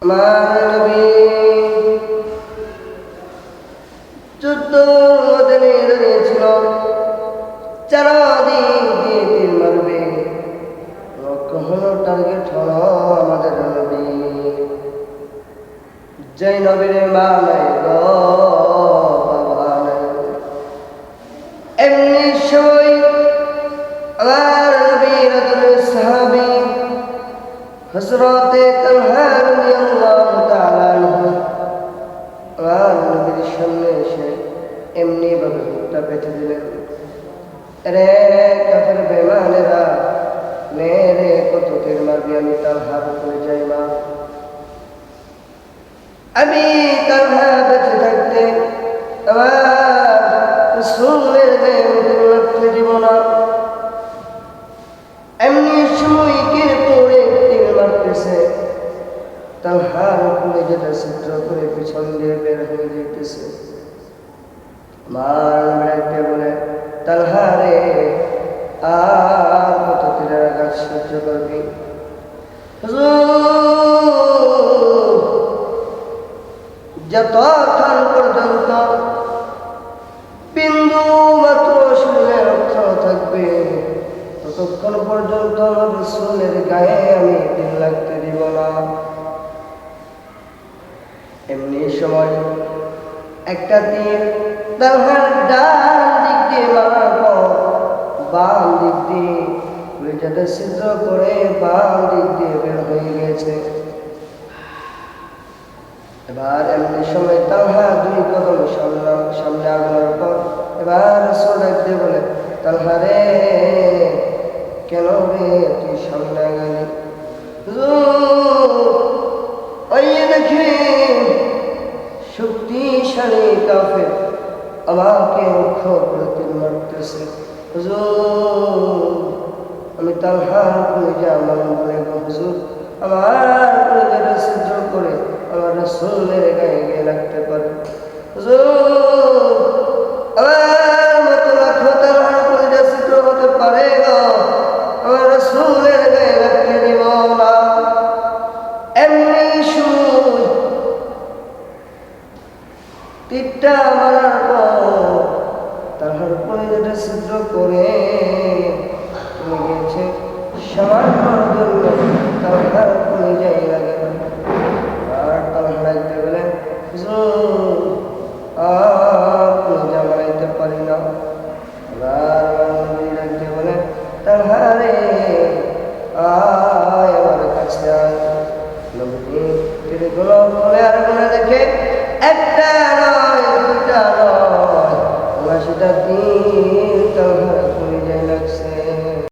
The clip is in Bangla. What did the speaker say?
আমার নবী যুদ্ধ দাঁড়িয়েছিল, চারদিক দিয়ে তীর মারবে, কখনো টার্গেট হলো আমাদের নবী। যেই নবীর মা নাই গো বাবা নাই, এমনি সময় আমার নবীর আদরের সাহাবী হযরতে তালহা রাদিয়াল্লাহু তাআলা আনহু আমার নবীর সামনে এসে এমনি ভাবে বুকটা পেতে দিলেন। রে কাফের বেঈমানেরা, মেরে কত তীর মারবি, আমি তালহার উপরে যাই না। আমি তালহা বেঁচে থাকতে আমার রাসূলের গায়ে লাগতে দিব না। এমনি সময় কে পড়ে তীর মারতেছে, তালহার উপরে যেটা ছিদ্র করে পিছন দিয়ে বের হয়ে যেতেছে। আমার নবী বলে, তালহা রে, আর কত তীরের আঘাত সহ্য করবি? যতক্ষণ পর্যন্ত বিন্দু মাত্র শরীরে রক্ত থাকবে, ততক্ষণ পর্যন্ত আমার রাসূলের গায়ে আমি তীর লাগতে দিব না। এমনি সময় একটা তীর তালহার ডান দিক দিয়ে মারার পর বাম দিক দিয়ে কলিজাটা ছিদ্র করে বাম দিক দিয়ে বের হয়ে গেছে। এবার এমনি সময় তালহা দুই কদম সামনে আগানোর পর এবার রাসূল ডাকতে বলে, তালহা রে, কেন রে তুই সামনে আগালি? ওই দেখে শক্তিশালী কাফের আমাকে মুখ্য করে তীর মারতেছে। হুজুর, আমি তালহার কলিজা মানব বলে গো হুজুর, আমার কলিজাটা ছিদ্র করে আমার রাসূলের গায়ে গিয়ে লাগতে পারে। হুজুর, আমার মতো লাখো তালহার কলিজা ছিদ্র হতে পারে গো, আমার রাসূলের গায়ে লাগতে দিব না। এমনি সময় তীরটা মারার পর তালহার কলিজাটা ছিদ্র করে চলে গিয়েছে। সামান্য জন্য তালহার কলিজায় লাগে। আর তালহা লাগতে গেলেন, হুজুর, কলিজা মারাইতে পারি না। এবার নবী লাগতে বলেন, তালহা রে, আয় আমার কাছে আয়। নবী তীরগুলো খুলে আর গুনে দেখে একটা